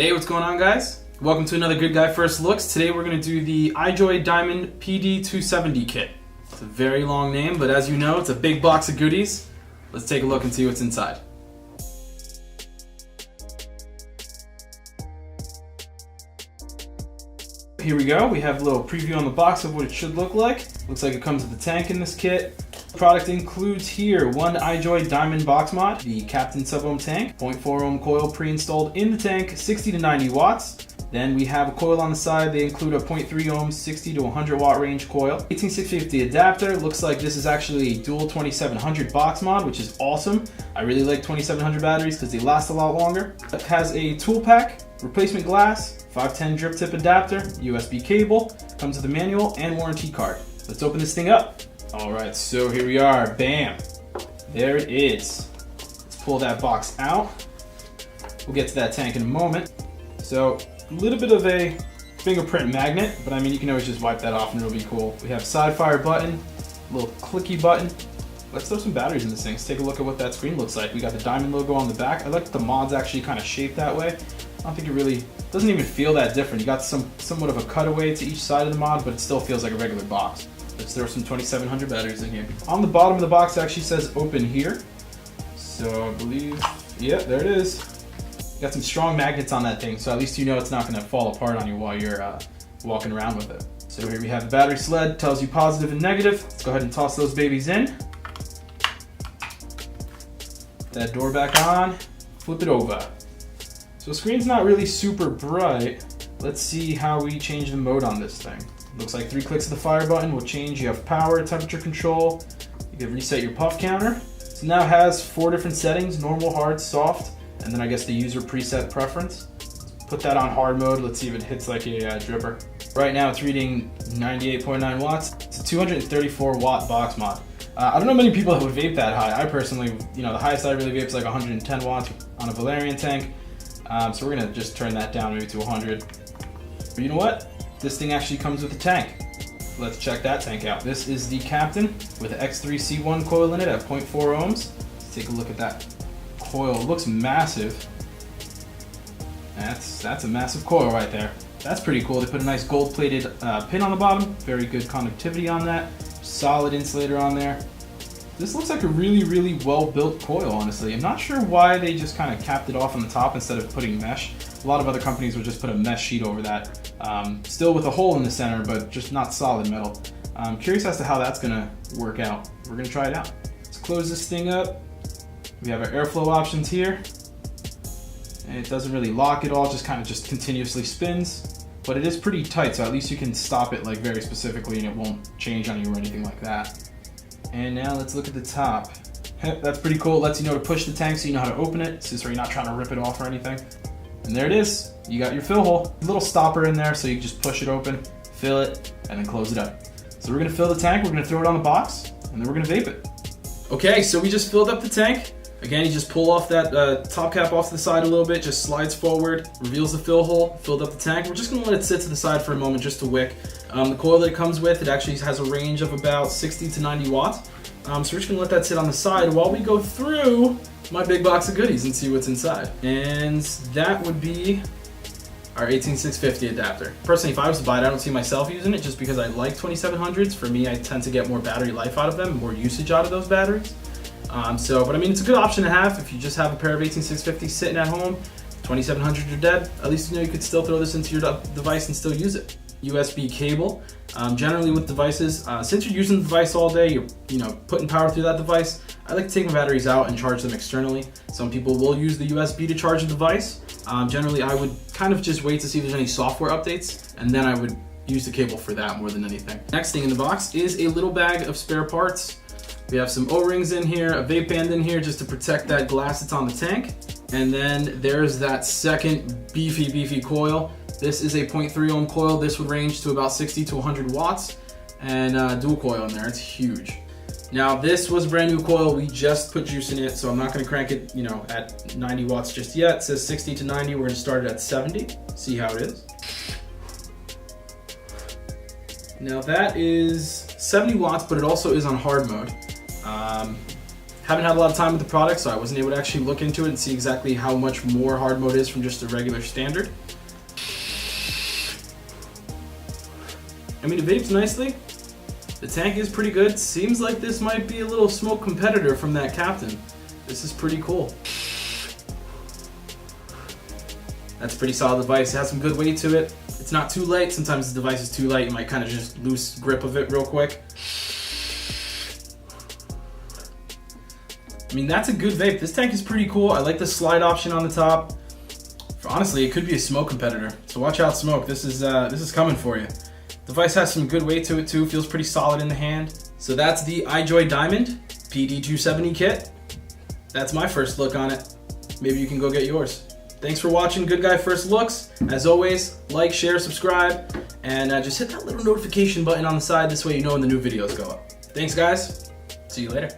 Hey, what's going on, guys? Welcome to another Good Guy First Looks. Today we're going to do the iJOY Diamond PD270 kit. It's a very long name, but as you know, it's a big box of goodies. Let's take a look and see what's inside. Here we go. We have a little preview on the box of what it should look like. Looks like it comes with a tank in this kit. The product includes here one iJOY Diamond box mod, the Captin sub-ohm tank, 0.4 ohm coil pre-installed in the tank, 60 to 90 watts. Then we have a coil on the side. They include a 0.3 ohm, 60 to 100 watt range coil. 18650 adapter. Looks like this is actually a dual 2700 box mod, which is awesome. I really like 2700 batteries because they last a lot longer. It has a tool pack, replacement glass, 510 drip tip adapter, USB cable, comes with a manual and warranty card. Let's open this thing up. All right, so here we are, bam. There it is. Let's pull that box out. We'll get to that tank in a moment. So a little bit of a fingerprint magnet, but I mean, you can always just wipe that off and it'll be cool. We have side fire button, a little clicky button. Let's throw some batteries in this thing. Let's take a look at what that screen looks like. We got the Diamond logo on the back. I like that the mod's actually kind of shaped that way. I don't think it really, doesn't even feel that different. You got somewhat of a cutaway to each side of the mod, but it still feels like a regular box. Let's throw some 2700 batteries in here. On the bottom of the box, it actually says open here. So I believe, yeah, there it is. Got some strong magnets on that thing, so at least you know it's not gonna fall apart on you while you're walking around with it. So here we have the battery sled, tells you positive and negative. Let's go ahead and toss those babies in. That door back on, flip it over. So the screen's not really super bright. Let's see how we change the mode on this thing. Looks like 3 clicks of the fire button will change. You have power, temperature control. You can reset your puff counter. So now it has 4 different settings, normal, hard, soft, and then I guess the user preset preference. Put that on hard mode. Let's see if it hits like a dripper. Right now it's reading 98.9 watts. It's a 234 watt box mod. I don't know many people that would vape that high. I personally, the highest I really vape is like 110 watts on a Valerian tank. So we're gonna just turn that down maybe to 100. But you know what? This thing actually comes with a tank. Let's check that tank out. This is the Captin with an X3C1 coil in it at 0.4 ohms. Let's take a look at that coil. It looks massive. That's a massive coil right there. That's pretty cool. They put a nice gold-plated pin on the bottom. Very good conductivity on that. Solid insulator on there. This looks like a really, really well-built coil, honestly. I'm not sure why they just kind of capped it off on the top instead of putting mesh. A lot of other companies would just put a mesh sheet over that. Still with a hole in the center, but just not solid metal. I'm curious as to how that's gonna work out. We're gonna try it out. Let's close this thing up. We have our airflow options here. And it doesn't really lock at all, just kind of continuously spins. But it is pretty tight, so at least you can stop it like very specifically and it won't change on you or anything like that. And now let's look at the top. That's pretty cool. It lets you know to push the tank so you know how to open it, so you're not trying to rip it off or anything. And there it is. You got your fill hole. A little stopper in there so you can just push it open, fill it, and then close it up. So we're gonna fill the tank, we're gonna throw it on the box, and then we're gonna vape it. Okay, so we just filled up the tank. Again, you just pull off that top cap off to the side a little bit, just slides forward, reveals the fill hole, filled up the tank. We're just gonna let it sit to the side for a moment just to wick. The coil that it comes with, it actually has a range of about 60 to 90 watts. So we're just gonna let that sit on the side while we go through my big box of goodies and see what's inside. And that would be our 18650 adapter. Personally, if I was to buy it, I don't see myself using it just because I like 2700s. For me, I tend to get more battery life out of them, more usage out of those batteries. But I mean, it's a good option to have if you just have a pair of 18650s sitting at home. 2700s are dead. At least you could still throw this into your device and still use it. USB cable. Generally with devices, since you're using the device all day, you're putting power through that device. I like to take my batteries out and charge them externally. Some people will use the USB to charge the device. Generally, I would kind of just wait to see if there's any software updates, and then I would use the cable for that more than anything. Next thing in the box is a little bag of spare parts. We have some O-rings in here, a vape band in here just to protect that glass that's on the tank. And then there's that second beefy coil. This is a 0.3 ohm coil. This would range to about 60 to 100 watts and dual coil in there. It's huge. Now this was a brand new coil. We just put juice in it, so I'm not gonna crank it at 90 watts just yet. It says 60 to 90. We're gonna start it at 70, see how it is. Now that is 70 watts, but it also is on hard mode. Haven't had a lot of time with the product, so I wasn't able to actually look into it and see exactly how much more hard mode is from just a regular standard. I mean, it vapes nicely. The tank is pretty good. Seems like this might be a little smoke competitor from that Captin. This is pretty cool. That's a pretty solid device. It has some good weight to it. It's not too light. Sometimes the device is too light. You might kind of just lose grip of it real quick. I mean, that's a good vape. This tank is pretty cool. I like the slide option on the top. Honestly, it could be a smoke competitor. So watch out, smoke. This is coming for you. Device has some good weight to it too. Feels pretty solid in the hand. So that's the iJOY Diamond PD270 kit. That's my first look on it. Maybe you can go get yours. Thanks for watching Good Guy First Looks. As always, like, share, subscribe, and just hit that little notification button on the side. This way you know when the new videos go up. Thanks, guys. See you later.